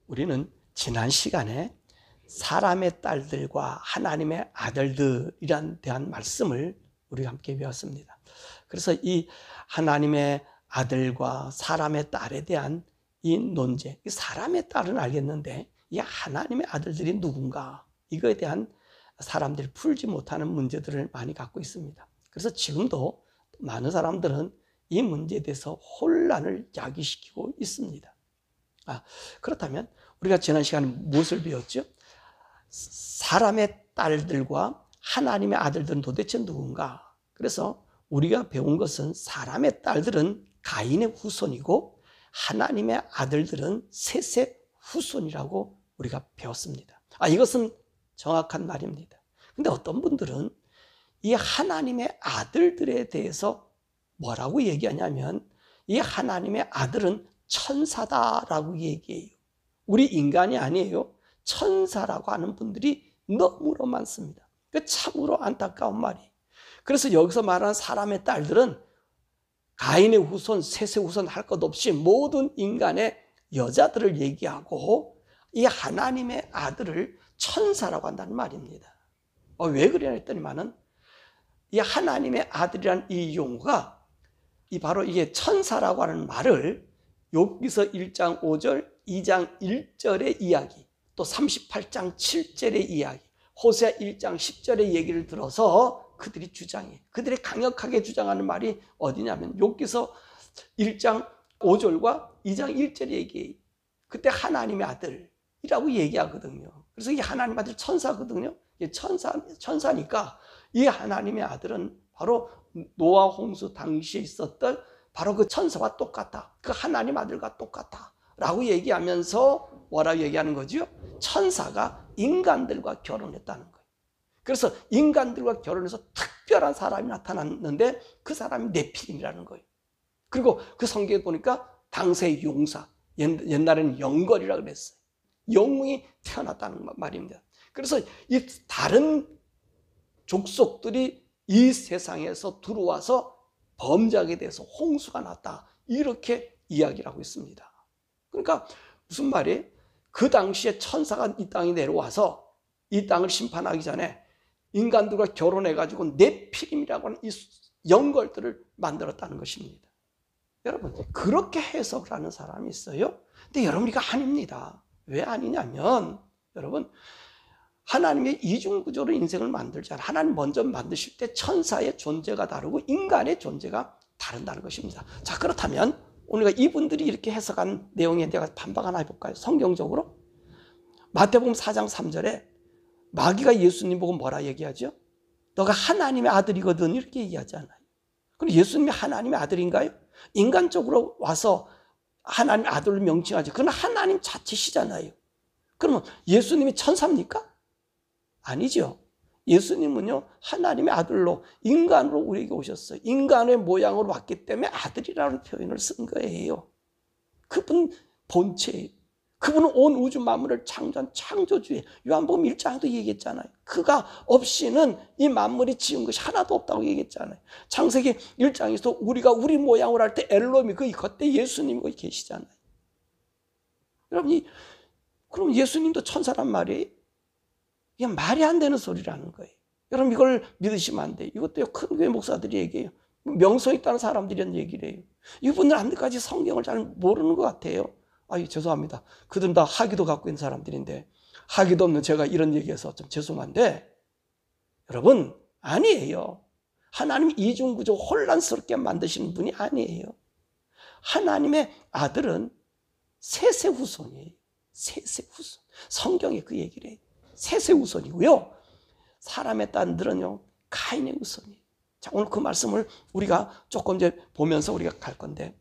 우리는 지난 시간에 사람의 딸들과 하나님의 아들들이란 대한 말씀을 우리가 함께 배웠습니다. 그래서 이 하나님의 아들과 사람의 딸에 대한 이 논제, 이 사람의 딸은 알겠는데 이 하나님의 아들들이 누군가, 이거에 대한 사람들이 풀지 못하는 문제들을 많이 갖고 있습니다. 그래서 지금도 많은 사람들은 이 문제에 대해서 혼란을 야기시키고 있습니다. 그렇다면 우리가 지난 시간에 무엇을 배웠죠? 사람의 딸들과 하나님의 아들들은 도대체 누군가? 그래서 우리가 배운 것은 사람의 딸들은 가인의 후손이고 하나님의 아들들은 셋의 후손이라고 우리가 배웠습니다. 이것은 정확한 말입니다. 근데 어떤 분들은 이 하나님의 아들들에 대해서 뭐라고 얘기하냐면 이 하나님의 아들은 천사다라고 얘기해요. 우리 인간이 아니에요. 천사라고 하는 분들이 너무나 많습니다. 참으로 안타까운 말이에요. 그래서 여기서 말하는 사람의 딸들은 가인의 후손, 셋의 후손 할 것 없이 모든 인간의 여자들을 얘기하고 이 하나님의 아들을 천사라고 한다는 말입니다. 왜 그러냐 했더니만은 이 하나님의 아들이라는 이 용어가 바로 이게 천사라고 하는 말을 욥기서 1장 5절, 2장 1절의 이야기, 또 38장 7절의 이야기, 호세아 1장 10절의 얘기를 들어서 그들이 주장해. 그들이 강력하게 주장하는 말이 어디냐면 욥기서 1장 5절과 2장 1절의 얘기예요. 그때 하나님의 아들이라고 얘기하거든요. 그래서 이 하나님의 아들 천사거든요. 천사니까 이 하나님의 아들은 바로 노아 홍수 당시에 있었던 바로 그 천사와 똑같다. 그 하나님 아들과 똑같다. 라고 얘기하면서 뭐라고 얘기하는 거죠? 천사가 인간들과 결혼했다는 거예요. 그래서 인간들과 결혼해서 특별한 사람이 나타났는데 그 사람이 네필임이라는 거예요. 그리고 그 성경에 보니까 당시의 용사, 옛날에는 영걸이라고 그랬어요. 영웅이 태어났다는 말입니다. 그래서 이 다른 족속들이 이 세상에서 들어와서 범죄하게 돼서 홍수가 났다. 이렇게 이야기를 하고 있습니다. 그러니까 무슨 말이에요? 그 당시에 천사가 이 땅에 내려와서 이 땅을 심판하기 전에 인간들과 결혼해가지고 네피림이라고 하는 이 영걸들을 만들었다는 것입니다. 여러분, 그렇게 해석을 하는 사람이 있어요? 근데 여러분, 이거 아닙니다. 왜 아니냐면, 여러분, 하나님의 이중구조로 인생을 만들잖아요. 하나님 먼저 만드실 때 천사의 존재가 다르고 인간의 존재가 다른다는 것입니다. 자, 그렇다면 우리가 이분들이 이렇게 해석한 내용에 대해서 반박 하나 해볼까요? 성경적으로 마태복음 4장 3절에 마귀가 예수님 보고 뭐라 얘기하죠? 너가 하나님의 아들이거든 이렇게 얘기하잖아요. 그럼 예수님이 하나님의 아들인가요? 인간적으로 와서 하나님의 아들을 명칭하죠. 그건 하나님 자체시잖아요. 그러면 예수님이 천사입니까? 아니죠. 예수님은요, 하나님의 아들로, 인간으로 우리에게 오셨어요. 인간의 모양으로 왔기 때문에 아들이라는 표현을 쓴 거예요. 그분 본체예요. 그분은 온 우주 만물을 창조한 창조주예요. 요한복음 1장에도 얘기했잖아요. 그가 없이는 이 만물이 지은 것이 하나도 없다고 얘기했잖아요. 창세기 1장에서 우리가 우리 모양으로 할 때 엘로힘이 그때 예수님이 거기 계시잖아요. 여러분, 그럼 예수님도 천사란 말이에요? 이게 말이 안 되는 소리라는 거예요. 여러분, 이걸 믿으시면 안 돼요. 이것도 큰 교회 목사들이 얘기해요. 명성 있다는 사람들이 이런 얘기를 해요. 이분들 아직까지 성경을 잘 모르는 것 같아요. 죄송합니다. 그들은 다 학위도 갖고 있는 사람들인데 학위도 없는 제가 이런 얘기해서 좀 죄송한데 여러분, 아니에요. 하나님이 이중구조 혼란스럽게 만드시는 분이 아니에요. 하나님의 아들은 셋의 후손이에요. 셋의 후손. 성경에 그 얘기를 해요. 셋의 후손이고요. 사람의 딸들은요, 가인의 후손이에요. 자, 오늘 그 말씀을 우리가 조금 이제 보면서 우리가 갈 건데,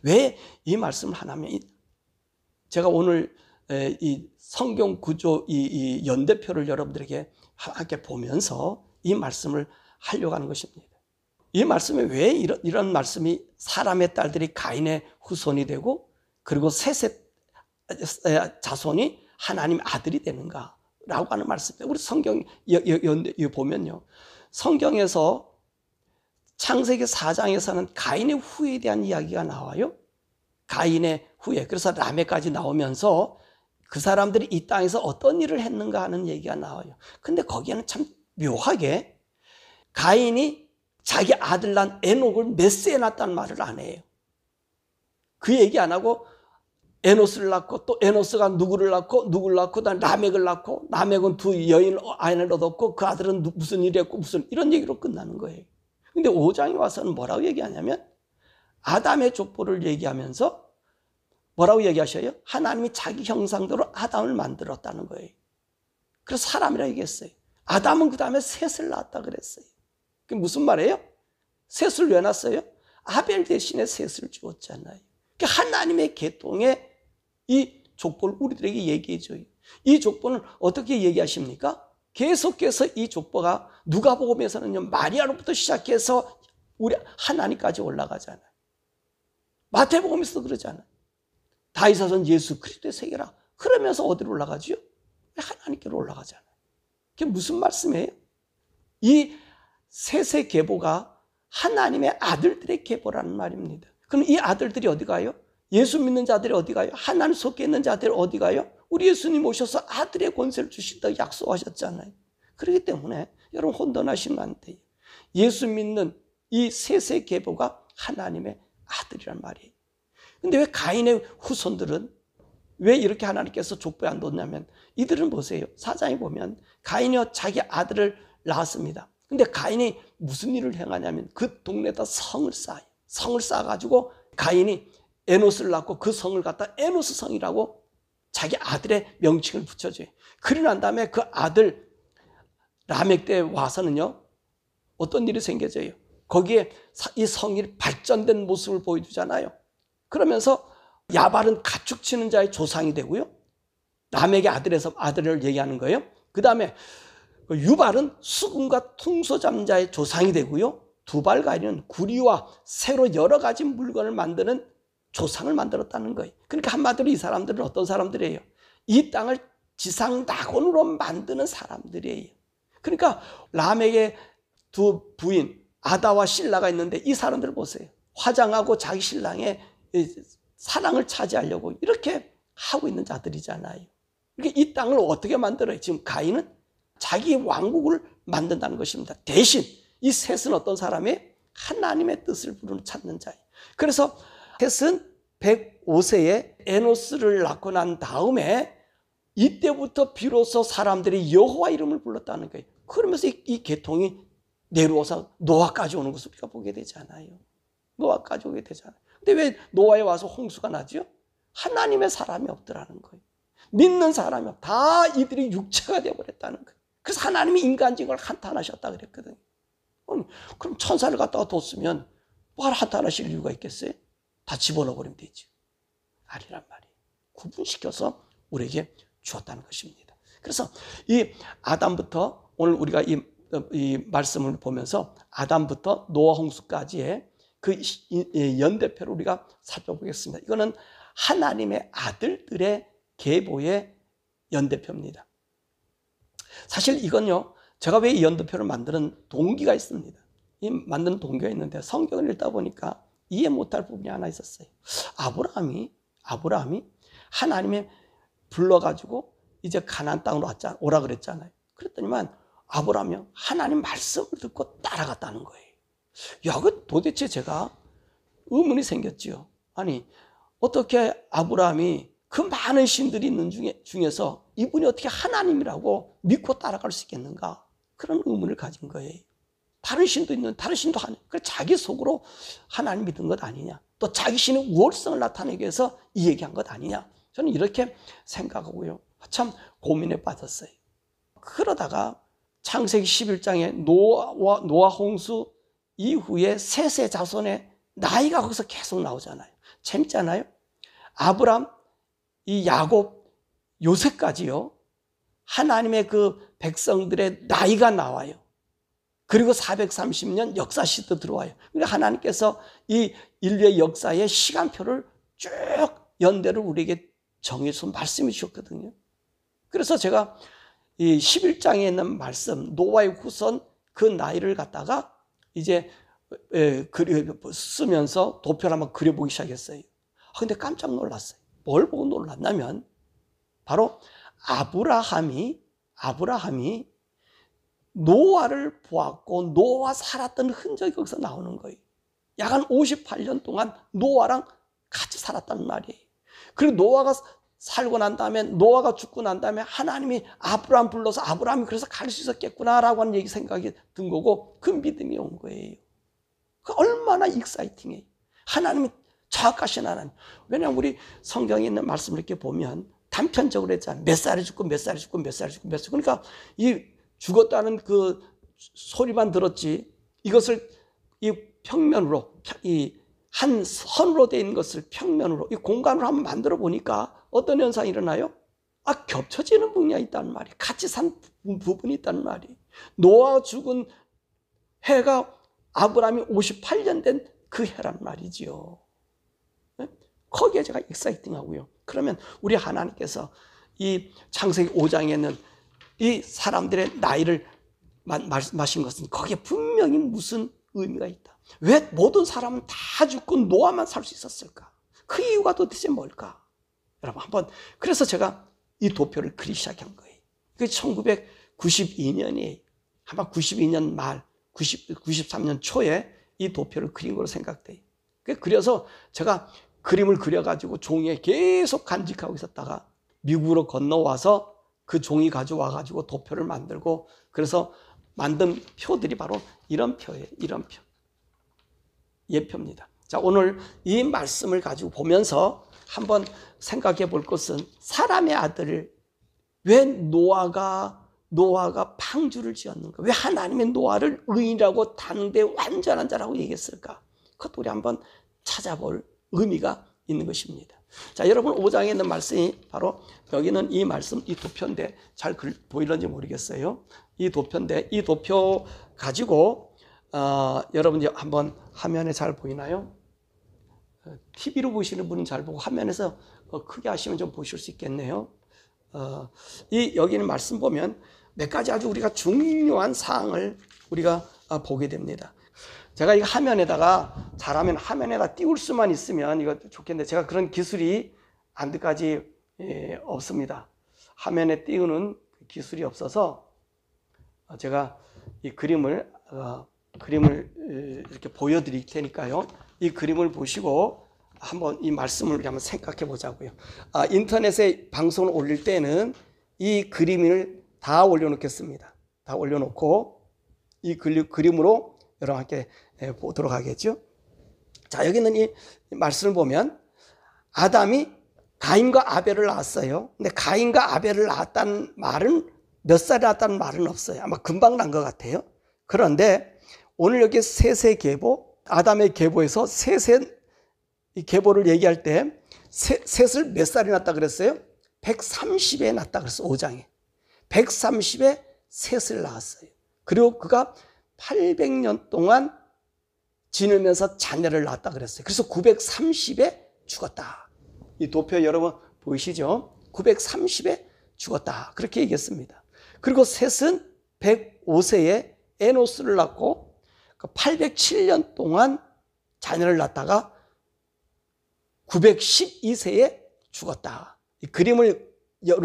왜 이 말씀을 하냐면, 제가 오늘 이 성경 구조, 이 연대표를 여러분들에게 함께 보면서 이 말씀을 하려고 하는 것입니다. 이 말씀에 왜 이런 말씀이 사람의 딸들이 가인의 후손이 되고, 그리고 셋의 자손이 하나님 아들이 되는가라고 하는 말씀입니다. 우리 성경 보면요, 성경에서 창세기 4장에서는 가인의 후에 대한 이야기가 나와요. 가인의 후예, 그래서 라멕까지 나오면서 그 사람들이 이 땅에서 어떤 일을 했는가 하는 얘기가 나와요. 근데 거기에는 참 묘하게 가인이 자기 아들 난 에녹을 메스에 낳았다는 말을 안 해요. 그 얘기 안 하고 에노스를 낳고 또 에노스가 누구를 낳고 누구를 낳고 라멕을 낳고 라멕은 두 여인 아이를 얻었고 그 아들은 무슨 일이 했고 무슨 이런 얘기로 끝나는 거예요. 근데 5장에 와서는 뭐라고 얘기하냐면 아담의 족보를 얘기하면서 뭐라고 얘기하셔요? 하나님이 자기 형상대로 아담을 만들었다는 거예요. 그래서 사람이라고 얘기했어요. 아담은 그 다음에 셋을 낳았다 그랬어요. 그게 무슨 말이에요? 셋을 왜 낳았어요? 아벨 대신에 셋을 주었잖아요. 그러니까 하나님의 계통의 이 족보를 우리들에게 얘기해줘요. 이 족보는 어떻게 얘기하십니까? 계속해서 이 족보가 누가복음에서는요, 마리아로부터 시작해서 우리 하나님까지 올라가잖아요. 마태복음에서도 그러잖아요. 다윗사전 예수 그리스도의 세계라. 그러면서 어디로 올라가죠? 하나님께로 올라가잖아요. 그게 무슨 말씀이에요? 이 셋의 계보가 하나님의 아들들의 계보라는 말입니다. 그럼 이 아들들이 어디 가요? 예수 믿는 자들이 어디 가요? 하나님 속에 있는 자들이 어디 가요? 우리 예수님 오셔서 아들의 권세를 주신다고 약속하셨잖아요. 그렇기 때문에 여러분 혼돈하시면 안 돼요. 예수 믿는 이 셋의 계보가 하나님의 아들이란 말이에요. 근데 왜 가인의 후손들은 왜 이렇게 하나님께서 족보에 안 뒀냐면 이들은 보세요. 사장에 보면 가인이 자기 아들을 낳았습니다. 근데 가인이 무슨 일을 행하냐면 그 동네에다 성을 쌓아요. 성을 쌓아가지고 가인이 에노스를 낳고 그 성을 갖다 에노스 성이라고 자기 아들의 명칭을 붙여줘요. 그러고 난 다음에 그 아들 라멕 때 와서는요, 어떤 일이 생겨져요? 거기에 이 성이 발전된 모습을 보여주잖아요. 그러면서 야발은 가축 치는 자의 조상이 되고요. 라멕의 아들에서 아들을 얘기하는 거예요. 그 다음에 유발은 수금과 퉁소 잡는 자의 조상이 되고요. 두발가인은 구리와 새로 여러 가지 물건을 만드는 조상을 만들었다는 거예요. 그러니까 한마디로 이 사람들은 어떤 사람들이에요? 이 땅을 지상 낙원으로 만드는 사람들이에요. 그러니까 라멕의 두 부인 아다와 실라가 있는데 이 사람들 보세요. 화장하고 자기 신랑의 사랑을 차지하려고 이렇게 하고 있는 자들이잖아요. 그러니까 이 땅을 어떻게 만들어요? 지금 가인은 자기 왕국을 만든다는 것입니다. 대신 이 셋은 어떤 사람이 하나님의 뜻을 찾는 자예요. 그래서 셋은 105세에 에노스를 낳고 난 다음에 이때부터 비로소 사람들이 여호와 이름을 불렀다는 거예요. 그러면서 이 계통이 내려와서 노아까지 오는 것을 우리가 보게 되잖아요. 노아까지 오게 되잖아요. 근데 왜 노아에 와서 홍수가 나죠? 하나님의 사람이 없더라는 거예요. 믿는 사람이 없. 다 이들이 육체가 되어버렸다는 거예요. 그래서 하나님이 인간징을 한탄하셨다 그랬거든요. 그럼 천사를 갖다가 뒀으면 뭐 한탄하실 이유가 있겠어요? 다 집어넣어버리면 되죠. 아니란 말이에요. 구분시켜서 우리에게 주었다는 것입니다. 그래서 이 아담부터 오늘 우리가 이 말씀을 보면서 아담부터 노아 홍수까지의 그 연대표를 우리가 살펴보겠습니다. 이거는 하나님의 아들들의 계보의 연대표입니다. 사실 이건요, 제가 왜 이 연대표를 만드는 동기가 있습니다. 이 만드는 동기가 있는데 성경을 읽다 보니까 이해 못할 부분이 하나 있었어요. 아브라함이 하나님이 불러가지고 이제 가나안 땅으로 오라 그랬잖아요. 그랬더니만 아브라함이 하나님 말씀을 듣고 따라갔다는 거예요. 야, 그 도대체 제가 의문이 생겼지요. 아니, 어떻게 아브라함이 그 많은 신들이 있는 중에서 이분이 어떻게 하나님이라고 믿고 따라갈 수 있겠는가? 그런 의문을 가진 거예요. 다른 신도 있는, 다른 신도 하나님. 그래서 자기 속으로 하나님 믿은 것 아니냐? 또 자기 신의 우월성을 나타내기 위해서 이 얘기한 것 아니냐? 저는 이렇게 생각하고요. 참 고민에 빠졌어요. 그러다가 창세기 11장에 노아 홍수 이후에 셋의 자손의 나이가 거기서 계속 나오잖아요. 재밌잖아요. 아브람, 이 야곱, 요셉까지요. 하나님의 그 백성들의 나이가 나와요. 그리고 430년 역사 시대 들어와요. 그러니까 하나님께서 이 인류의 역사의 시간표를 쭉 연대를 우리에게 정해서 말씀해 주셨거든요. 그래서 제가 이 11장에 있는 말씀, 노아의 후손 그 나이를 갖다가 이제 쓰면서 도표를 한번 그려보기 시작했어요. 근데 깜짝 놀랐어요. 뭘 보고 놀랐냐면 바로 아브라함이 노아를 보았고 노아 살았던 흔적이 거기서 나오는 거예요. 약 한 58년 동안 노아랑 같이 살았단 말이에요. 그리고 노아가 살고 난 다음에, 노아가 죽고 난 다음에 하나님이 아브라함 불러서 아브라함이 그래서 갈 수 있었겠구나라고 하는 생각이 든 거고, 그 믿음이 온 거예요. 그 얼마나 익사이팅해요. 하나님이 정확하신 하나님. 왜냐하면 우리 성경에 있는 말씀을 이렇게 보면 단편적으로 했잖아요. 몇 살에 죽고 몇 살에 죽고 몇 살에 죽고 몇 살. 그러니까 이 죽었다는 그 소리만 들었지, 이것을 이 평면으로, 이 한 선으로 되어 있는 것을 평면으로, 이 공간으로 한번 만들어 보니까 어떤 현상이 일어나요? 겹쳐지는 분야가 있다는 말이에요. 같이 산 부분이 있다는 말이에요. 노아가 죽은 해가 아브라함이 58년 된 그 해란 말이지요. 거기에 제가 익사이팅하고요. 그러면 우리 하나님께서 이 창세기 5장에는 이 사람들의 나이를 말씀하신 것은 거기에 분명히 무슨 의미가 있다. 왜 모든 사람은 다 죽고 노아만 살 수 있었을까? 그 이유가 도대체 뭘까? 여러분 한번, 그래서 제가 이 도표를 그리기 시작한 거예요. 그 1992년이 아마 92년 말 93년 초에 이 도표를 그린 걸로 생각돼요. 그래서 제가 그림을 그려가지고 종이에 계속 간직하고 있었다가 미국으로 건너와서 그 종이 가져와가지고 도표를 만들고, 그래서 만든 표들이 바로 이런 표예요. 이런 표. 예표입니다. 자, 오늘 이 말씀을 가지고 보면서 한번 생각해 볼 것은, 사람의 아들을 왜 노아가 방주를 지었는가? 왜 하나님의 노아를 의인이라고 다는데 완전한 자라고 얘기했을까? 그것도 우리 한번 찾아볼 의미가 있는 것입니다. 자, 여러분 5장에 있는 말씀이 바로 여기는 이 말씀, 이 도표인데 잘 보이는지 모르겠어요. 이 도표인데 이 도표 가지고 여러분 이제 한번 화면에 잘 보이나요? TV로 보시는 분은 잘 보고 화면에서 크게 하시면 좀 보실 수 있겠네요. 여기 있는 말씀 보면 몇 가지 아주 우리가 중요한 사항을 우리가 보게 됩니다. 제가 이 화면에다가 잘하면 화면에다 띄울 수만 있으면 이거 좋겠는데 제가 그런 기술이 아직까지 없습니다. 화면에 띄우는 기술이 없어서 제가 이 그림을 이렇게 보여드릴 테니까요. 이 그림을 보시고 한번 이 말씀을 한번 생각해 보자고요. 인터넷에 방송을 올릴 때는 이 그림을 다 올려놓겠습니다. 다 올려놓고 이 그림으로 여러분께 보도록 하겠죠. 자, 여기는 이 말씀을 보면 아담이 가인과 아벨을 낳았어요. 근데 가인과 아벨을 낳았다는 말은, 몇 살에 낳았다는 말은 없어요. 아마 금방 난 것 같아요. 그런데 오늘 여기 셋의 계보, 아담의 계보에서 셋의 이 계보를 얘기할 때 셋을 몇 살에 낳았다 그랬어요? 130에 낳았다 그랬어요. 5장에 130에 셋을 낳았어요. 그리고 그가 800년 동안 지내면서 자녀를 낳았다 그랬어요. 그래서 930에 죽었다. 이 도표 여러분 보이시죠? 930에 죽었다. 그렇게 얘기했습니다. 그리고 셋은 105세에 에노스를 낳고 807년 동안 자녀를 낳다가 912세에 죽었다. 이 그림을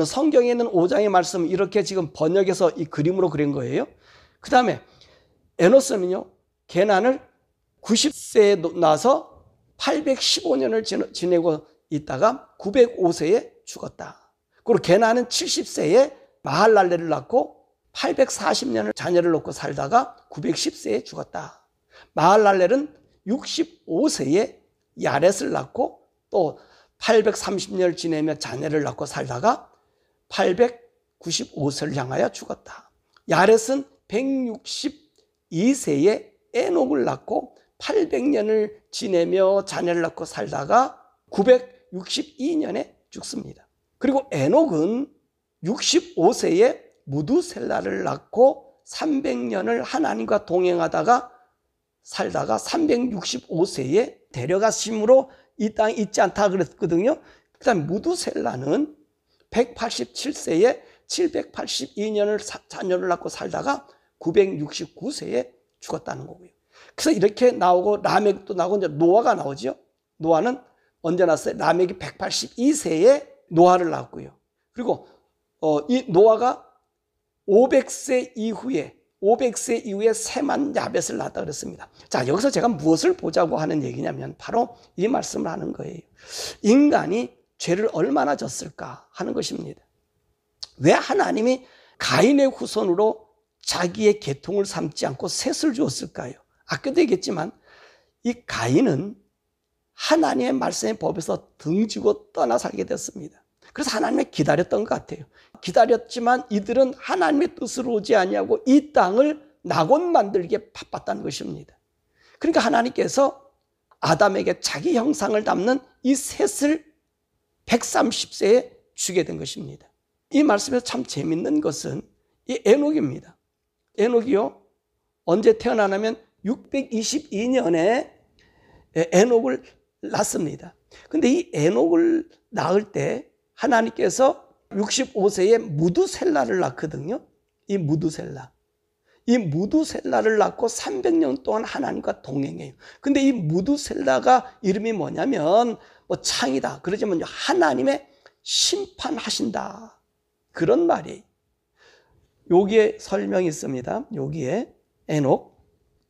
성경에 있는 5장의 말씀 이렇게 지금 번역해서 이 그림으로 그린 거예요. 그 다음에 에노스는요, 게난을 90세에 나서 815년을 지내고 있다가 905세에 죽었다. 그리고 게난은 70세에 마할랄레를 낳고 840년을 자녀를 놓고 살다가 910세에 죽었다. 마할랄렐은 65세에 야렛을 낳고 또 830년을 지내며 자녀를 낳고 살다가 895세를 향하여 죽었다. 야렛은 162세에 에녹을 낳고 800년을 지내며 자녀를 낳고 살다가 962년에 죽습니다. 그리고 에녹은 65세에 무두셀라를 낳고 300년을 하나님과 동행하다가 살다가 365세에 데려가심으로 이 땅에 있지 않다 그랬거든요. 그 다음에 무두셀라는 187세에 782년을 자녀를 낳고 살다가 969세에 죽었다는 거고요. 그래서 이렇게 나오고 라멕도 나오고 이제 노아가 나오죠. 노아는 언제 낳았어요? 라멕이 182세에 노아를 낳았고요. 그리고 이 노아가 500세 이후에 셈한 야벳을 낳았다 그랬습니다. 자, 여기서 제가 무엇을 보자고 하는 얘기냐면 바로 이 말씀을 하는 거예요. 인간이 죄를 얼마나 졌을까 하는 것입니다. 왜 하나님이 가인의 후손으로 자기의 계통을 삼지 않고 셋을 주었을까요? 아까도 얘기했지만 이 가인은 하나님의 말씀의 법에서 등지고 떠나 살게 됐습니다. 그래서 하나님을 기다렸던 것 같아요. 기다렸지만 이들은 하나님의 뜻으로 오지 아니하고 이 땅을 낙원 만들기에 바빴다는 것입니다. 그러니까 하나님께서 아담에게 자기 형상을 담는 이 셋을 130세에 주게 된 것입니다. 이 말씀에서 참 재밌는 것은 이 에녹입니다. 에녹이요, 언제 태어나냐면 622년에 에녹을 낳습니다. 근데 이 에녹을 낳을 때 하나님께서 65세에 무두셀라를 낳거든요. 이 무두셀라를 낳고 300년 동안 하나님과 동행해요. 근데 이 무두셀라가 이름이 뭐냐면 창이다. 그러지만 하나님의 심판하신다. 그런 말이에요. 여기에 설명이 있습니다. 여기에 에녹.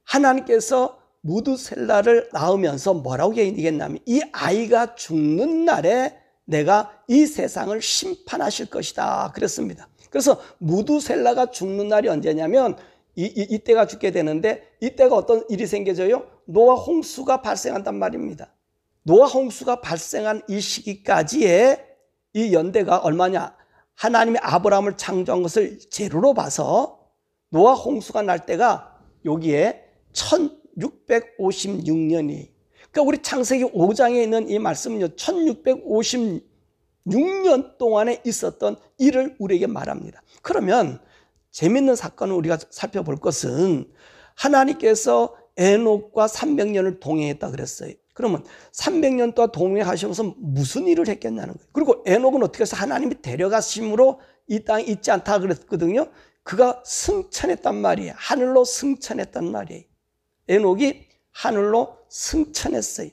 하나님께서 무두셀라를 낳으면서 뭐라고 얘기했냐면 이 아이가 죽는 날에 내가 이 세상을 심판하실 것이다 그랬습니다. 그래서 무두셀라가 죽는 날이 언제냐면 이때가 죽게 되는데 이때가 어떤 일이 생겨져요? 노아 홍수가 발생한단 말입니다. 노아 홍수가 발생한 이 시기까지의 이 연대가 얼마냐? 하나님이 아브라함을 창조한 것을 재료로 봐서 노아 홍수가 날 때가 여기에 1656년이, 그러니까 우리 창세기 5장에 있는 이 말씀은요 1656년 동안에 있었던 일을 우리에게 말합니다. 그러면 재밌는 사건을 우리가 살펴볼 것은 하나님께서 에녹과 300년을 동행했다 그랬어요. 그러면 300년 동안 동행하시면서 무슨 일을 했겠냐는 거예요. 그리고 에녹은 어떻게 해서 하나님이 데려가심으로 이 땅에 있지 않다 그랬거든요. 그가 승천했단 말이에요. 하늘로 승천했단 말이에요. 에녹이 하늘로 승천했어요.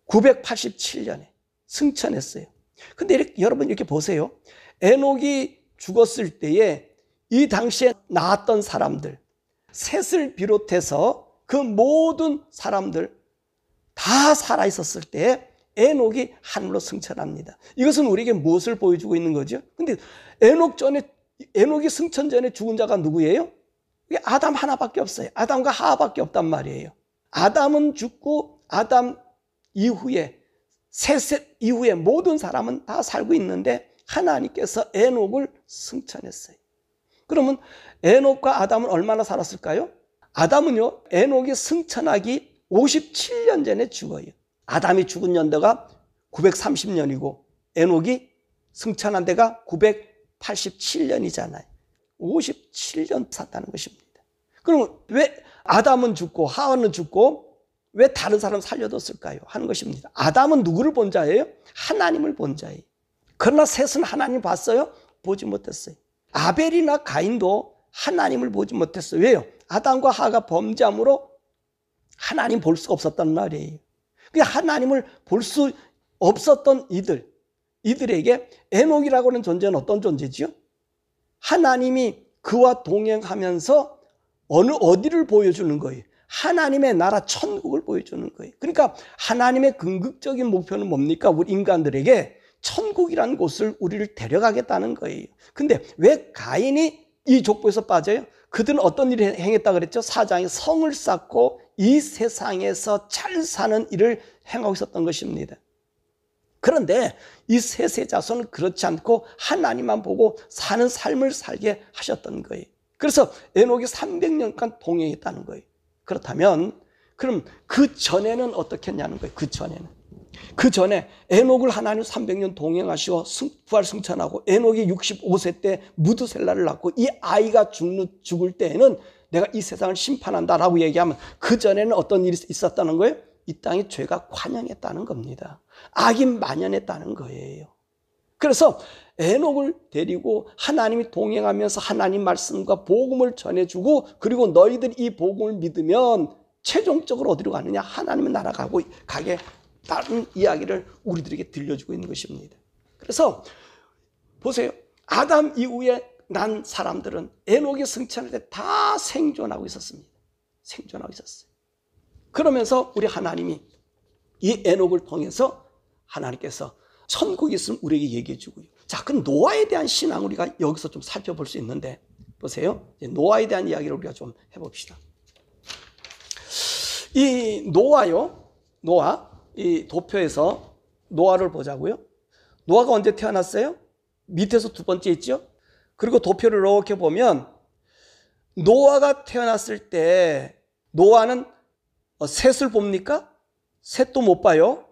987년에 승천했어요. 근데 여러분 이렇게 보세요. 에녹이 죽었을 때에 이 당시에 나았던 사람들, 셋을 비롯해서 그 모든 사람들 다 살아있었을 때 에녹이 하늘로 승천합니다. 이것은 우리에게 무엇을 보여주고 있는 거죠? 근데 에녹이 승천 전에 죽은 자가 누구예요? 아담 하나밖에 없어요. 아담과 하와밖에 없단 말이에요. 아담은 죽고 아담 이후에 셋 이후에 모든 사람은 다 살고 있는데 하나님께서 에녹을 승천했어요. 그러면 에녹과 아담은 얼마나 살았을까요? 아담은요, 에녹이 승천하기 57년 전에 죽어요. 아담이 죽은 연도가 930년이고 에녹이 승천한 데가 987년이잖아요. 57년 샀다는 것입니다. 그럼 왜 아담은 죽고 하와는 죽고 왜 다른 사람 살려뒀을까요? 하는 것입니다. 아담은 누구를 본 자예요? 하나님을 본 자예요. 그러나 셋은 하나님 봤어요? 보지 못했어요. 아벨이나 가인도 하나님을 보지 못했어요. 왜요? 아담과 하와가 범죄함으로 하나님 볼 수가 없었단 말이에요. 하나님을 볼 수 없었던 이들에게 에녹이라고 하는 존재는 어떤 존재지요? 하나님이 그와 동행하면서 어디를 보여주는 거예요? 하나님의 나라 천국을 보여주는 거예요. 그러니까 하나님의 궁극적인 목표는 뭡니까? 우리 인간들에게 천국이라는 곳을 우리를 데려가겠다는 거예요. 근데 왜 가인이 이 족보에서 빠져요? 그들은 어떤 일을 행했다 그랬죠? 4장에 성을 쌓고 이 세상에서 잘 사는 일을 행하고 있었던 것입니다. 그런데 이 셋의 자손은 그렇지 않고 하나님만 보고 사는 삶을 살게 하셨던 거예요. 그래서 에녹이 300년간 동행했다는 거예요. 그렇다면 그럼 그 전에는 어떻게 했냐는 거예요. 그 전에 에녹을 하나님 300년 동행하시고 부활 승천하고 에녹이 65세 때 무두셀라를 낳고 이 아이가 죽을 때에는 내가 이 세상을 심판한다라고 얘기하면 그 전에는 어떤 일이 있었다는 거예요? 이 땅에 죄가 관영했다는 겁니다. 악이 만연했다는 거예요. 그래서 에녹을 데리고 하나님이 동행하면서 하나님 말씀과 복음을 전해주고 그리고 너희들이 이 복음을 믿으면 최종적으로 어디로 가느냐? 하나님의 나라 가게 다른 이야기를 우리들에게 들려주고 있는 것입니다. 그래서 보세요. 아담 이후에 난 사람들은 에녹이 승천할 때 다 생존하고 있었습니다. 생존하고 있었어요. 그러면서 우리 하나님이 이 에녹을 통해서 하나님께서 천국이 있음을 우리에게 얘기해 주고요. 자, 그럼 노아에 대한 신앙을 우리가 여기서 좀 살펴볼 수 있는데, 보세요. 노아에 대한 이야기를 우리가 좀 해봅시다. 이 노아요. 노아. 이 도표에서 노아를 보자고요. 노아가 언제 태어났어요? 밑에서 두 번째 있죠? 그리고 도표를 이렇게 보면 노아가 태어났을 때 노아는 셋을 봅니까? 셋도 못 봐요.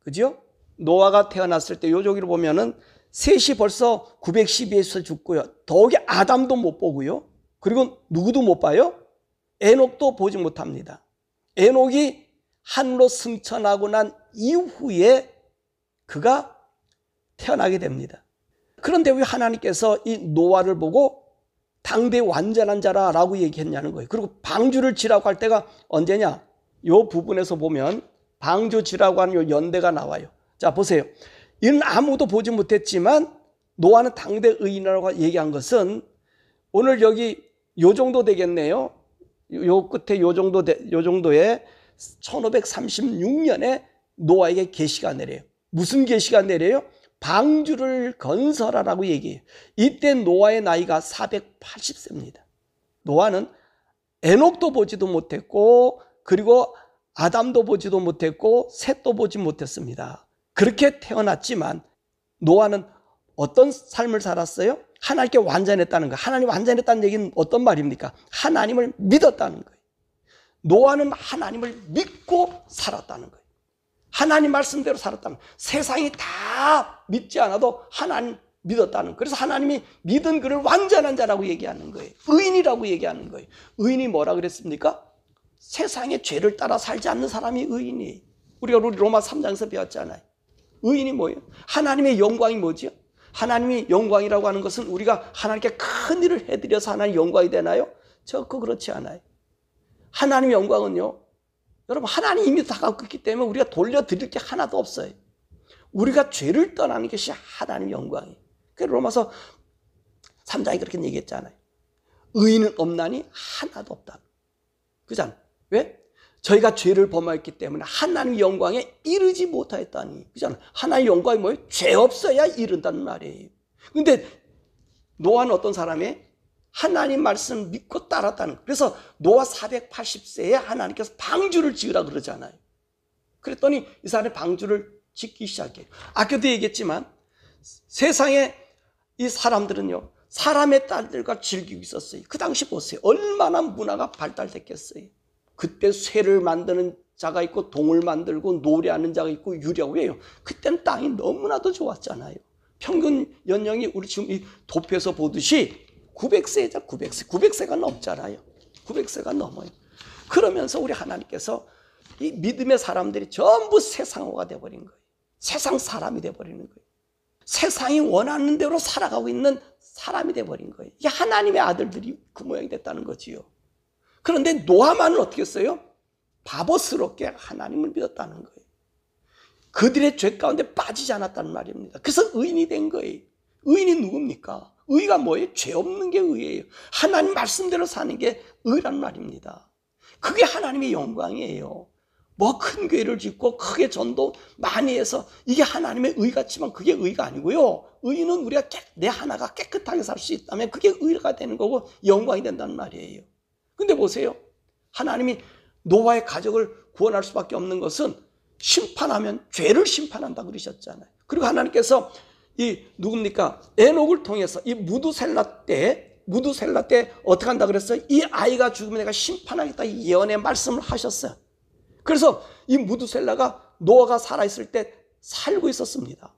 그죠? 노아가 태어났을 때 요조기를 보면은 셋이 벌써 912에서 죽고요. 더욱이 아담도 못 보고요. 그리고 누구도 못 봐요? 에녹도 보지 못합니다. 에녹이 하늘로 승천하고 난 이후에 그가 태어나게 됩니다. 그런데 왜 하나님께서 이 노아를 보고 당대 완전한 자라라고 얘기했냐는 거예요. 그리고 방주를 지라고 할 때가 언제냐? 이 부분에서 보면 방주 지라고 하는 요 연대가 나와요. 자, 보세요. 이는 아무도 보지 못했지만 노아는 당대 의인이라고 얘기한 것은 오늘 여기 요 정도 되겠네요. 요 끝에 요 정도에 1536년에 노아에게 계시가 내려요. 무슨 계시가 내려요? 방주를 건설하라고 얘기해요. 이때 노아의 나이가 480세입니다. 노아는 에녹도 보지도 못했고, 그리고 아담도 보지도 못했고, 셋도 보지 못했습니다. 그렇게 태어났지만 노아는 어떤 삶을 살았어요? 하나님께 완전했다는 거예요. 하나님 완전했다는 얘기는 어떤 말입니까? 하나님을 믿었다는 거예요. 노아는 하나님을 믿고 살았다는 거예요. 하나님 말씀대로 살았다는 거예요. 세상이 다 믿지 않아도 하나님 믿었다는 거예요. 그래서 하나님이 믿은 그를 완전한 자라고 얘기하는 거예요. 의인이라고 얘기하는 거예요. 의인이 뭐라 그랬습니까? 세상의 죄를 따라 살지 않는 사람이 의인이에요. 우리가 로마 3장에서 배웠잖아요. 의인이 뭐예요? 하나님의 영광이 뭐지요? 하나님의 영광이라고 하는 것은 우리가 하나님께 큰 일을 해드려서 하나님의 영광이 되나요? 그거 그렇지 않아요. 하나님의 영광은요, 여러분 하나님이 이미 다 갖고 있기 때문에 우리가 돌려드릴 게 하나도 없어요. 우리가 죄를 떠나는 것이 하나님의 영광이에요. 그래서 로마서 3장이 그렇게 얘기했잖아요. 의인은 없나니 하나도 없다. 그잖아요. 왜? 저희가 죄를 범하였기 때문에 하나님의 영광에 이르지 못하였다니. 그잖아요. 하나님의 영광이 뭐예요? 죄 없어야 이른다는 말이에요. 근데 노아는 어떤 사람이에요? 하나님 말씀 믿고 따랐다는 거예요. 그래서 노아 480세에 하나님께서 방주를 지으라 그러잖아요. 그랬더니 이 사람이 방주를 짓기 시작해요. 아까도 얘기했지만 세상에 이 사람들은요, 사람의 딸들과 즐기고 있었어요. 그 당시 보세요. 얼마나 문화가 발달됐겠어요. 그때 쇠를 만드는 자가 있고 동을 만들고 노래하는 자가 있고 유려고 해요. 그때는 땅이 너무나도 좋았잖아요. 평균 연령이 우리 지금 이 도표에서 보듯이 900세죠. 900세가 넘잖아요. 900세가 넘어요. 그러면서 우리 하나님께서 이 믿음의 사람들이 전부 세상화가 되어버린 거예요. 세상 사람이 되어버리는 거예요. 세상이 원하는 대로 살아가고 있는 사람이 되어버린 거예요. 이게 하나님의 아들들이 그 모양이 됐다는 거지요. 그런데 노아만은 어떻게 했어요? 바보스럽게 하나님을 믿었다는 거예요. 그들의 죄 가운데 빠지지 않았다는 말입니다. 그래서 의인이 된 거예요. 의인이 누굽니까? 의가 뭐예요? 죄 없는 게 의예요. 하나님 말씀대로 사는 게 의란 말입니다. 그게 하나님의 영광이에요. 뭐 큰 교회를 짓고 크게 전도 많이 해서 이게 하나님의 의 같지만 그게 의가 아니고요. 의는 우리가 내 하나가 깨끗하게 살 수 있다면 그게 의가 되는 거고 영광이 된다는 말이에요. 근데 보세요. 하나님이 노아의 가족을 구원할 수밖에 없는 것은 심판하면 죄를 심판한다 그러셨잖아요. 그리고 하나님께서 이 누굽니까? 에녹을 통해서 이 무두셀라 때 어떻게 한다 그랬어요? 이 아이가 죽으면 내가 심판하겠다 예언의 말씀을 하셨어요. 그래서 이 무두셀라가 노아가 살아있을 때 살고 있었습니다.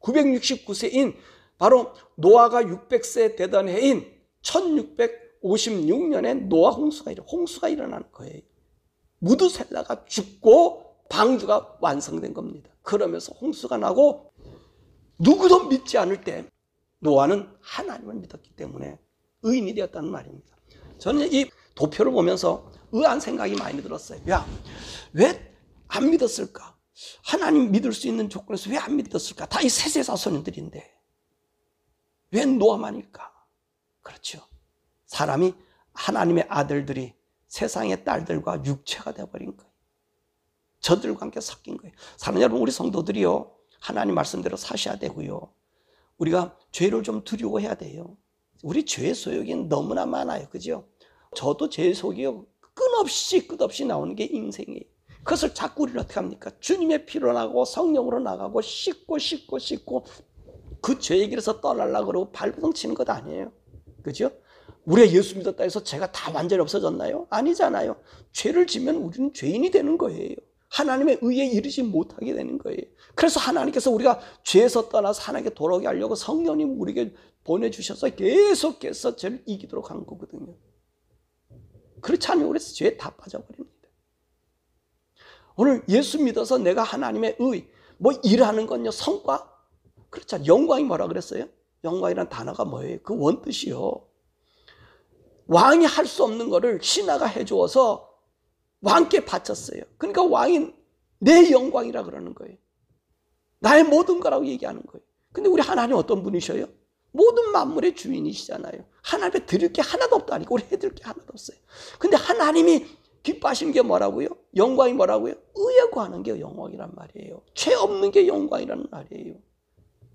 969세인 바로 노아가 600세 되던 해인 1656년에 노아 홍수가 일어나는 거예요. 무두셀라가 죽고 방주가 완성된 겁니다. 그러면서 홍수가 나고 누구도 믿지 않을 때 노아는 하나님을 믿었기 때문에 의인이 되었다는 말입니다. 저는 이 도표를 보면서 의아한 생각이 많이 들었어요. 야, 왜 안 믿었을까? 하나님 믿을 수 있는 조건에서 왜 안 믿었을까? 다 이 셋의 자손들인데 왜 노아만일까? 그렇죠. 사람이 하나님의 아들들이 세상의 딸들과 육체가 되어버린 거예요. 저들과 함께 섞인 거예요. 사랑하는 여러분, 우리 성도들이요, 하나님 말씀대로 사셔야 되고요, 우리가 죄를 좀 두려워해야 돼요. 우리 죄의 소욕이 너무나 많아요. 그죠? 저도 죄의 소욕이 끝없이 나오는 게 인생이에요. 그것을 자꾸 우리는 어떻게 합니까? 주님의 피로 나가고 성령으로 나가고 씻고 그 죄의 길에서 떠나려고 그러고 발버둥 치는 것 아니에요. 그죠? 우리가 예수 믿었다 해서 죄가 다 완전히 없어졌나요? 아니잖아요. 죄를 지면 우리는 죄인이 되는 거예요. 하나님의 의에 이르지 못하게 되는 거예요. 그래서 하나님께서 우리가 죄에서 떠나서 하나님께 돌아오게 하려고 성령님 우리에게 보내주셔서 계속해서 죄를 이기도록 한 거거든요. 그렇지 않으면 우리 죄에 다 빠져버립니다. 오늘 예수 믿어서 내가 하나님의 의, 뭐 일하는 건요, 성과? 그렇죠. 영광이 뭐라 그랬어요? 영광이란 단어가 뭐예요? 그 원뜻이요, 왕이 할 수 없는 거를 신하가 해주어서 왕께 바쳤어요. 그러니까 왕이 내 영광이라 그러는 거예요. 나의 모든 거라고 얘기하는 거예요. 근데 우리 하나님 어떤 분이셔요? 모든 만물의 주인이시잖아요. 하나님께 드릴 게 하나도 없다 하니까 우리 해드릴 게 하나도 없어요. 근데 하나님이 기뻐하시는 게 뭐라고요? 영광이 뭐라고요? 의에 구하는 게 영광이란 말이에요. 죄 없는 게 영광이라는 말이에요.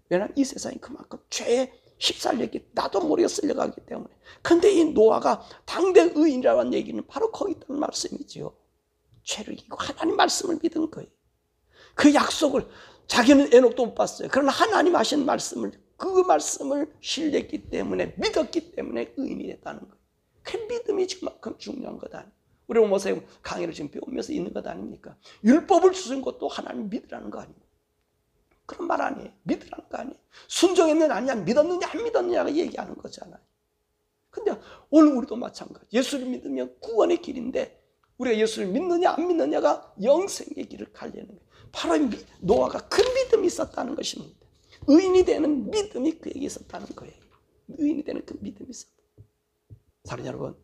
왜냐하면 이 세상이 그만큼 죄에 휩쓸렸기, 나도 모르게 쓸려가기 때문에. 근데 이 노아가 당대 의인이라는 얘기는 바로 거기 있다는 말씀이지요. 죄를 이기고 하나님 말씀을 믿은 거예요. 그 약속을, 자기는 에녹도 못 봤어요. 그러나 하나님 하신 말씀을, 그 말씀을 신뢰했기 때문에, 믿었기 때문에 의인이 됐다는 거예요. 그 믿음이 그만큼 중요한 것 아니에요. 우리 목사님 강의를 지금 배우면서 있는 것 아닙니까? 율법을 주신 것도 하나님 믿으라는 거 아닙니까? 그런 말 아니에요. 믿으라는 거 아니에요. 순종했느냐 아니냐, 믿었느냐 안 믿었느냐가 얘기하는 거잖아요. 근데 오늘 우리도 마찬가지. 예수를 믿으면 구원의 길인데 우리가 예수를 믿느냐 안 믿느냐가 영생의 길을 가려는 거예요. 바로 노아가 그 믿음이 있었다는 것입니다. 의인이 되는 믿음이 그에게 있었다는 거예요. 의인이 되는 그 믿음이 있었다. 사랑하는 여러분,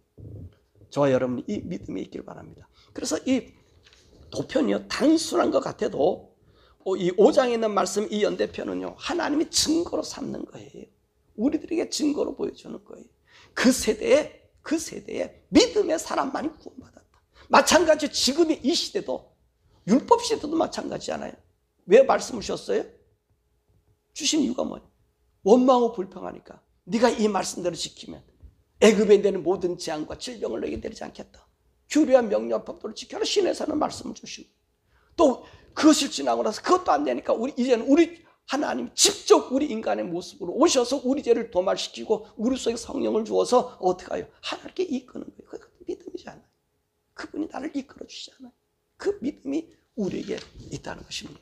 저와 여러분이 이 믿음이 있길 바랍니다. 그래서 이 도편이요, 단순한 것 같아도 이 5장에 있는 말씀, 이 연대편은요, 하나님이 증거로 삼는 거예요. 우리들에게 증거로 보여주는 거예요. 그 세대에 믿음의 사람만이 구원받았다. 마찬가지 지금의 이 시대도, 율법 시대도 마찬가지잖아요. 왜 말씀을 주셨어요? 주신 이유가 뭐예요? 원망하고 불평하니까 네가 이 말씀대로 지키면 애굽에 되는 모든 재앙과 질병을 너에게 내리지 않겠다. 규례와 명령과 법도를 지켜라. 신에서는 말씀을 주시고, 또 그것을 지나고 나서 그것도 안 되니까 이제는 우리 하나님 직접 우리 인간의 모습으로 오셔서 우리 죄를 도말시키고 우리 속에 성령을 주어서 어떻게 해요? 하나님께 이끄는 거예요. 그것도 믿음이잖아요. 그분이 나를 이끌어 주시잖아요. 그 믿음이 우리에게 있다는 것입니다.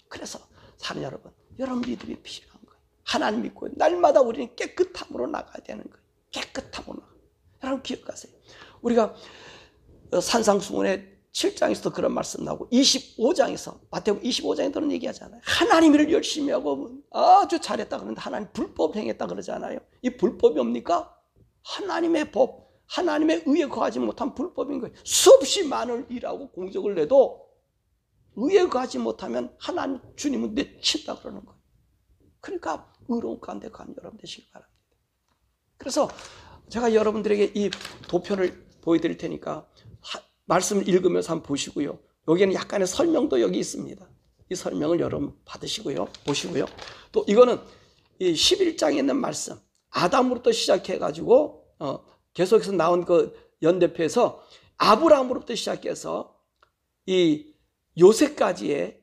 그래서 사랑하는 여러분 믿음이 필요한 거예요. 하나님 믿고 날마다 우리는 깨끗함으로 나가야 되는 거예요. 깨끗함으로 나가. 여러분 기억하세요. 우리가 산상수훈의 7장에서도 그런 말씀 나오고 25장에서 마태복음 25장에 그런 얘기하잖아요. 하나님 일을 열심히 하고 아주 잘했다 그러는데 하나님 불법 행했다 그러잖아요. 이 불법이 뭡니까? 하나님의 법, 하나님의 의에 거하지 못한 불법인 거예요. 수없이 많은 일하고 공적을 내도 의에 거하지 못하면 하나님 주님은 내친다 그러는 거예요. 그러니까 의로운 가운데 간 여러분 되시길 바랍니다. 그래서 제가 여러분들에게 이 도편을 보여드릴 테니까 말씀을 읽으면서 한번 보시고요. 여기에는 약간의 설명도 여기 있습니다. 이 설명을 여러분 받으시고요. 보시고요. 또 이거는 이 11장에 있는 말씀, 아담으로부터 시작해가지고 계속해서 나온 그 연대표에서 아브라함으로부터 시작해서 이 요새까지의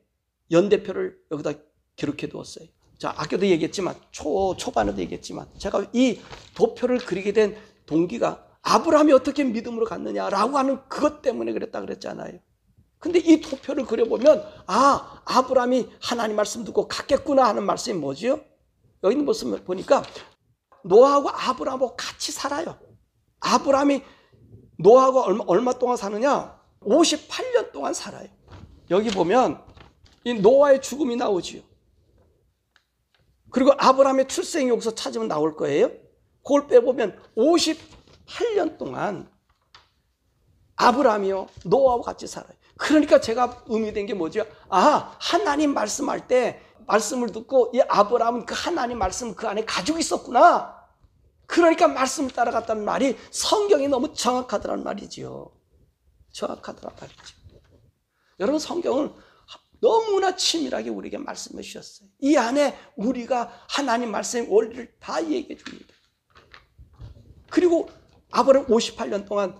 연대표를 여기다 기록해 두었어요. 자, 아까도 얘기했지만 초반에도 얘기했지만 제가 이 도표를 그리게 된 동기가 아브라함이 어떻게 믿음으로 갔느냐라고 하는 그것 때문에 그랬다 그랬잖아요. 근데 이 도표를 그려보면 아브라함이 하나님 말씀 듣고 갔겠구나 하는 말씀이 뭐지요? 여기 있는 모습을 보니까 노아하고 아브라함하고 같이 살아요. 아브라함이 노아하고 얼마 동안 사느냐? 58년 동안 살아요. 여기 보면 이 노아의 죽음이 나오지요. 그리고 아브라함의 출생이 여기서 찾으면 나올 거예요. 그걸 빼보면 58년 동안 아브라함이요 노아하고 같이 살아요. 그러니까 제가 의미된 게 뭐죠? 아, 하나님 말씀할 때 말씀을 듣고 이 아브라함은 그 하나님 말씀 그 안에 가지고 있었구나. 그러니까 말씀을 따라갔다는 말이 성경이 너무 정확하더란 말이지요. 정확하더란 말이죠. 여러분, 성경은 너무나 치밀하게 우리에게 말씀해 주셨어요. 이 안에 우리가 하나님 말씀의 원리를 다 얘기해 줍니다. 그리고 아브라함 58년 동안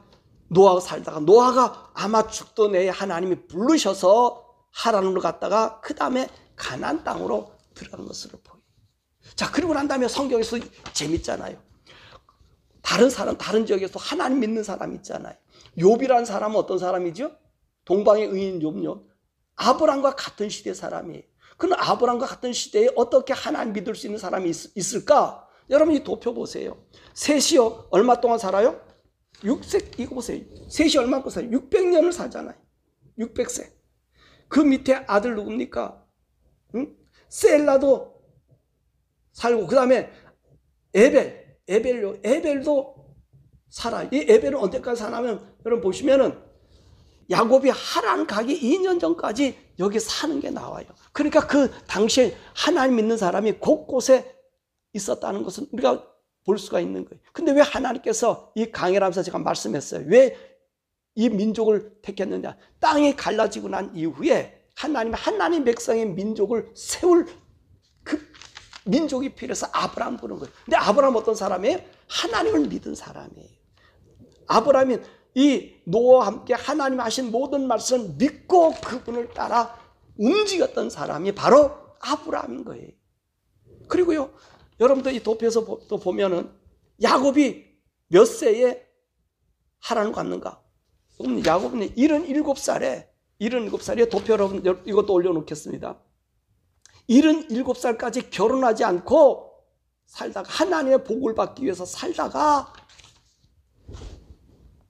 노아가 살다가 노아가 아마 죽던 해에 하나님이 부르셔서 하란으로 갔다가 그 다음에 가나안 땅으로 들어간 것으로 보여요. 자, 그리고 난 다음에 성경에서 재밌잖아요. 다른 사람, 다른 지역에서 하나님 믿는 사람 있잖아요. 욥이라는 사람은 어떤 사람이죠? 동방의 의인 욥요. 아브라함과 같은 시대 사람이에요. 그럼 아브라함과 같은 시대에 어떻게 하나님 믿을 수 있는 사람이 있을까? 여러분, 이 도표 보세요. 셋이요, 얼마 동안 살아요? 6세, 이거 보세요. 셋이 얼마 동안 살아요? 600년을 살잖아요. 600세. 그 밑에 아들 누굽니까? 응? 셀라도 살고, 그 다음에 에벨도 살아요. 이 에벨은 언제까지 사냐면, 여러분 보시면은, 야곱이 하란 가기 2년 전까지 여기 사는 게 나와요. 그러니까 그 당시에 하나님 믿는 사람이 곳곳에 있었다는 것은 우리가 볼 수가 있는 거예요. 근데 왜 하나님께서 이 강해라면서 제가 말씀했어요. 왜 이 민족을 택했느냐. 땅이 갈라지고 난 이후에 하나님 백성의 민족을 세울 그 민족이 필요해서 아브라함 부른 거예요. 근데 아브라함 어떤 사람이에요? 하나님을 믿은 사람이에요. 아브라함이 이 노아와 함께 하나님 하신 모든 말씀을 믿고 그분을 따라 움직였던 사람이 바로 아브라함인 거예요. 그리고요, 여러분들 이 도표에서 또 보면은 야곱이 몇 세에 하란을 갔는가? 야곱은 77살에 도표 여러분 이것도 올려놓겠습니다. 77살까지 결혼하지 않고 살다가 하나님의 복을 받기 위해서 살다가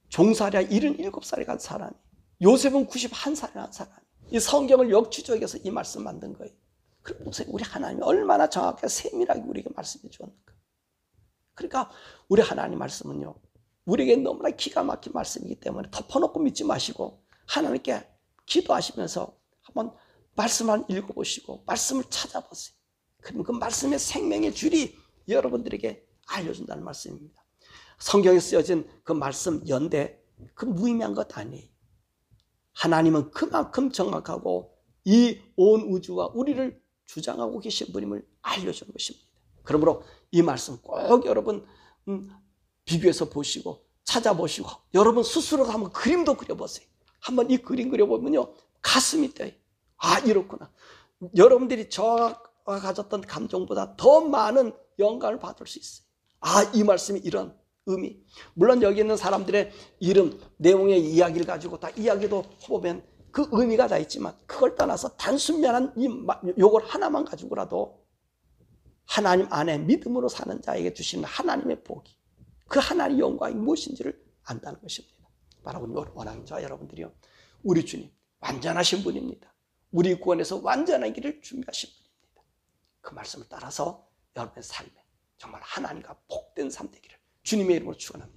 종살이야 77살에 간 사람이. 요셉은 91살에 간 사람이. 이 성경을 역추적해서 이 말씀 만든 거예요. 그럼 보세요. 우리 하나님이 얼마나 정확하게 세밀하게 우리에게 말씀해 주었는가. 그러니까 우리 하나님 말씀은요, 우리에게 너무나 기가 막힌 말씀이기 때문에 덮어놓고 믿지 마시고 하나님께 기도하시면서 한번 말씀을 읽어보시고 말씀을 찾아보세요. 그럼 그 말씀의 생명의 줄이 여러분들에게 알려준다는 말씀입니다. 성경에 쓰여진 그 말씀 연대, 그 무의미한 것 아니에요. 하나님은 그만큼 정확하고 이 온 우주와 우리를 주장하고 계신 분임을 알려준 것입니다. 그러므로 이 말씀 꼭 여러분 비교해서 보시고 찾아보시고 여러분 스스로 한번 그림도 그려보세요. 한번 이 그림 그려보면요, 가슴이 뛰어요. 아, 이렇구나. 여러분들이 저와 가졌던 감정보다 더 많은 영감을 받을 수 있어요. 아, 이 말씀이 이런 의미. 물론 여기 있는 사람들의 이름, 내용의 이야기를 가지고 다 이야기도 해보면 그 의미가 다 있지만 그걸 떠나서 단순면한 요걸 하나만 가지고라도 하나님 안에 믿음으로 사는 자에게 주시는 하나님의 복이, 그 하나님의 영광이 무엇인지를 안다는 것입니다. 바로 우리 원하는 자 여러분들이요, 우리 주님 완전하신 분입니다. 우리 구원에서 완전한 길을 준비하신 분입니다. 그 말씀을 따라서 여러분의 삶에 정말 하나님과 복된 삶 되기를 주님의 이름으로 축원합니다.